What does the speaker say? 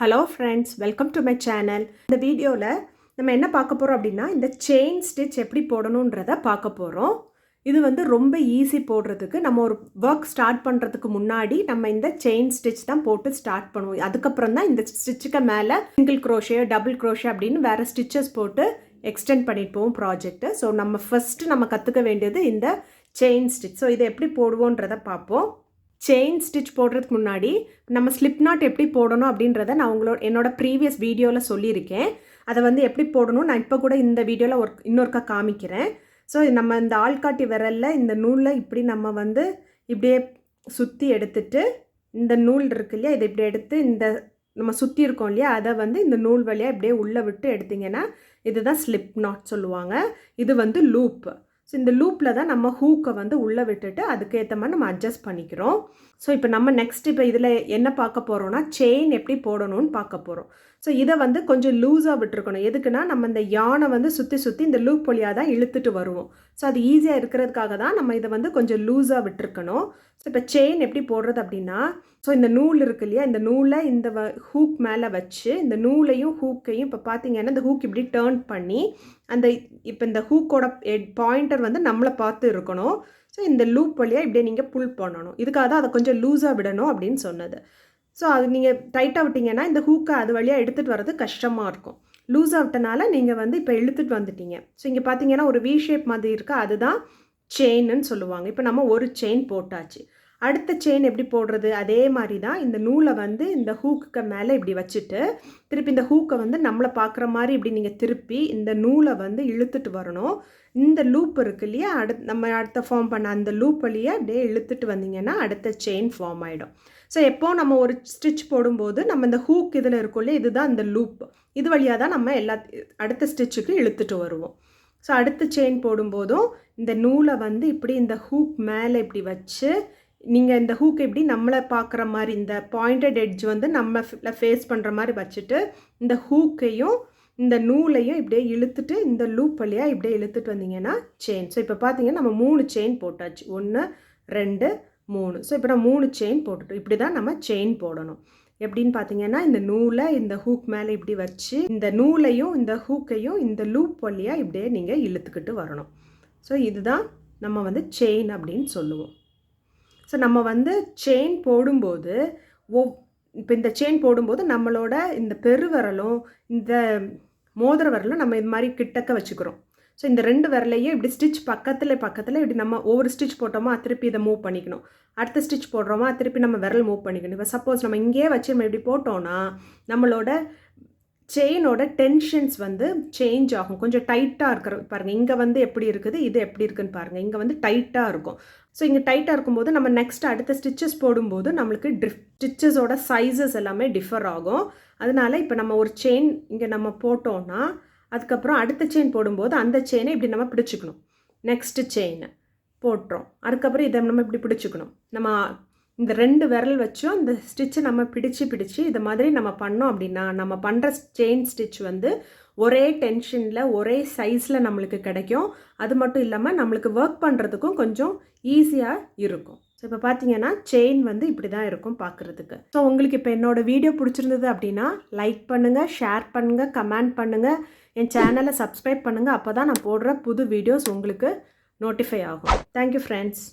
Hello friends, welcome to my channel. இந்த வீடியோவில் நம்ம என்ன பார்க்க போகிறோம் அப்படின்னா, இந்த செயின் ஸ்டிச் எப்படி போடணுன்றதை பார்க்க போகிறோம். இது வந்து ரொம்ப ஈஸி போடுறதுக்கு. நம்ம ஒரு ஒர்க் ஸ்டார்ட் பண்ணுறதுக்கு முன்னாடி நம்ம இந்த செயின் ஸ்டிச் தான் போட்டு ஸ்டார்ட் பண்ணுவோம். அதுக்கப்புறம் தான் இந்த ஸ்டிச்சுக்கு மேலே சிங்கிள் க்ரோஷே, டபுள் க்ரோஷே அப்படின்னு வேறு ஸ்டிச்சஸ் போட்டு எக்ஸ்டெண்ட் பண்ணிட்டு போவோம் ப்ராஜெக்ட்டு. ஸோ நம்ம ஃபஸ்ட்டு நம்ம கற்றுக்க வேண்டியது இந்த செயின் ஸ்டிச். ஸோ இதை எப்படி போடுவோன்றதை பார்ப்போம். செயின் ஸ்டிச் போடுறதுக்கு முன்னாடி நம்ம ஸ்லிப் நாட் எப்படி போடணும் அப்படின்றத நான் என்னோட ப்ரீவியஸ் வீடியோவில் சொல்லியிருக்கேன். அதை வந்து எப்படி போடணும் நான் இப்போ கூட இந்த வீடியோவில் இன்னொருக்கா காமிக்கிறேன். ஸோ நம்ம இந்த ஆள்காட்டி விரலில் இந்த நூலில் இப்படி நம்ம வந்து இப்படியே சுற்றி எடுத்துட்டு, இந்த நூல் இருக்கு இல்லையா, இதை இப்படி எடுத்து இந்த நம்ம சுற்றி இருக்கோம் இல்லையா, அதை வந்து இந்த நூல் வழியாக இப்படியே உள்ளே விட்டு எடுத்திங்கன்னா இதுதான் ஸ்லிப் நாட் சொல்லுவாங்க. இது வந்து லூப். ஸோ இந்த லூப்பில் தான் நம்ம ஹூக்கை வந்து உள்ளே விட்டுட்டு அதுக்கேற்ற மாதிரி நம்ம அட்ஜஸ்ட் பண்ணிக்கிறோம். ஸோ இப்போ நம்ம இப்போ இதில் என்ன பார்க்க போகிறோம்னா, செயின் எப்படி போடணும்னு பார்க்க போகிறோம். ஸோ இதை வந்து கொஞ்சம் லூஸாக விட்டுருக்கணும். எதுக்குன்னா நம்ம இந்த யானை வந்து சுற்றி சுற்றி இந்த லூப் வழியாக தான் இழுத்துட்டு வருவோம். ஸோ அது ஈஸியாக இருக்கிறதுக்காக தான் நம்ம இதை வந்து கொஞ்சம் லூஸாக விட்டுருக்கணும். ஸோ இப்போ செயின் எப்படி போடுறது அப்படின்னா, ஸோ இந்த நூல் இருக்கு இல்லையா, இந்த நூலை இந்த ஹூக் மேலே வச்சு இந்த நூலையும் ஹூக்கையும் இப்போ பார்த்தீங்கன்னா இந்த ஹூக் இப்படி டேர்ன் பண்ணி அந்த இப்போ இந்த ஹூக்கோட பாயிண்டர் வந்து நம்மளை பார்த்து இருக்கணும். ஸோ இந்த லூப் வழியாக இப்படியே நீங்கள் புல் பண்ணணும். இதுக்காக தான் அதை கொஞ்சம் லூஸாக விடணும் அப்படின்னு சொன்னது. ஸோ அது நீங்கள் டைட்டாக விட்டிங்கன்னா இந்த ஹூக்கை அது வழியாக எடுத்துகிட்டு வர்றது கஷ்டமாக இருக்கும். லூஸாக விட்டனால நீங்கள் வந்து இப்போ இழுத்துட்டு வந்துட்டீங்க. ஸோ இங்கே பார்த்தீங்கன்னா ஒரு வி ஷேப் மாதிரி இருக்குது, அதுதான் செயின்னு சொல்லுவாங்க. இப்போ நம்ம ஒரு செயின் போட்டாச்சு. அடுத்த செயின் எப்படி போடுறது, அதே மாதிரி தான் இந்த நூலை வந்து இந்த ஹூக்கு மேலே இப்படி வச்சுட்டு திருப்பி இந்த ஹூக்கை வந்து நம்மளை பார்க்குற மாதிரி இப்படி நீங்கள் திருப்பி இந்த நூலை வந்து இழுத்துட்டு வரணும். இந்த லூப் இருக்கு இல்லையா, நம்ம அடுத்த ஃபார்ம் பண்ண அந்த லூப் வழியாக அப்படியே இழுத்துட்டு வந்தீங்கன்னா அடுத்த செயின் ஃபார்ம் ஆகிடும். ஸோ எப்போ நம்ம ஒரு ஸ்டிச் போடும்போது நம்ம இந்த ஹூக் இதில் இருக்கும் இல்லையா, இதுதான் இந்த லூப். இது வழியாக தான் நம்ம அடுத்த ஸ்டிச்சுக்கு இழுத்துட்டு வருவோம். ஸோ அடுத்த செயின் போடும்போதும் இந்த நூலை வந்து இப்படி இந்த ஹூக் மேலே இப்படி வச்சு நீங்கள் இந்த ஹூக் இப்படி நம்மளை பார்க்குற மாதிரி இந்த பாயிண்டட் எட்ஜ் வந்து நம்ம ஃபேஸ் பண்ணுற மாதிரி வச்சுட்டு இந்த ஹூக்கையும் இந்த நூலையும் இப்படியே இழுத்துட்டு இந்த லூப் வழியாக இப்படியே இழுத்துட்டு வந்தீங்கன்னா செயின். ஸோ இப்போ பார்த்தீங்கன்னா நம்ம 3 செயின் போட்டாச்சு. 1 2 3. ஸோ இப்போ நான் 3 செயின் போட்டுட்டோம். இப்படி தான் நம்ம செயின் போடணும். எப்படின்னு பார்த்தீங்கன்னா இந்த நூலை இந்த ஹூக் மேலே இப்படி வச்சு இந்த நூலையும் இந்த ஹூக்கையும் இந்த லூப் வழியாக இப்படியே நீங்கள் இழுத்துக்கிட்டு வரணும். ஸோ இதுதான் நம்ம வந்து செயின் அப்படின்னு சொல்லுவோம். ஸோ நம்ம வந்து செயின் போடும்போது இப்போ இந்த செயின் போடும்போது நம்மளோட இந்த பெருவிரலும் இந்த மோதிர விரலும் நம்ம இது மாதிரி கிட்டக்க வச்சுக்கிறோம். ஸோ இந்த 2 விரலையும் இப்படி ஸ்டிச் பக்கத்தில் இப்படி நம்ம ஒவ்வொரு ஸ்டிச் போட்டோமா திருப்பி இதை மூவ் பண்ணிக்கணும். அடுத்த ஸ்டிச் போடுறோமா திருப்பி நம்ம விரல் மூவ் பண்ணிக்கணும். இப்போ சப்போஸ் நம்ம இங்கேயே வச்சு நம்ம இப்படி போட்டோன்னா நம்மளோட செயினோட டென்ஷன்ஸ் வந்து சேஞ்ச் ஆகும். கொஞ்சம் டைட்டாக இருக்கிற பாருங்கள், இங்கே வந்து எப்படி இருக்குது, இது எப்படி இருக்குதுன்னு பாருங்கள். இங்கே வந்து டைட்டாக இருக்கும். ஸோ இங்கே டைட்டாக இருக்கும்போது நம்ம நெக்ஸ்ட் அடுத்த ஸ்டிச்சஸ் போடும்போது நம்மளுக்கு ஸ்டிச்சஸோட சைஸஸ் எல்லாமே டிஃபர் ஆகும். அதனால இப்போ நம்ம ஒரு செயின் இங்கே நம்ம போட்டோன்னா அதுக்கப்புறம் அடுத்த செயின் போடும்போது அந்த செயினை இப்படி நம்ம பிடிச்சிக்கணும். நெக்ஸ்ட்டு செயின் போட்டுறோம், அதுக்கப்புறம் இதை நம்ம இப்படி பிடிச்சிக்கணும். நம்ம இந்த 2 விரல் வச்சும் இந்த ஸ்டிச்சை நம்ம பிடிச்சி இதை மாதிரி நம்ம பண்ணோம் அப்படின்னா நம்ம பண்ணுற செயின் ஸ்டிச் வந்து ஒரே டென்ஷனில் ஒரே சைஸில் நம்மளுக்கு கிடைக்கும். அது மட்டும் இல்லாமல் நம்மளுக்கு ஒர்க் பண்ணுறதுக்கும் கொஞ்சம் ஈஸியாக இருக்கும். ஸோ இப்போ பார்த்தீங்கன்னா செயின் வந்து இப்படி தான் இருக்கும் பார்க்குறதுக்கு. ஸோ உங்களுக்கு இப்போ என்னோடய வீடியோ பிடிச்சிருந்தது அப்படின்னா லைக் பண்ணுங்கள், ஷேர் பண்ணுங்கள், கமெண்ட் பண்ணுங்கள், என் சேனலை சப்ஸ்கிரைப் பண்ணுங்கள். அப்போ தான் நான் போடுற புது வீடியோஸ் உங்களுக்கு நோட்டிஃபை ஆகும். Thank you friends.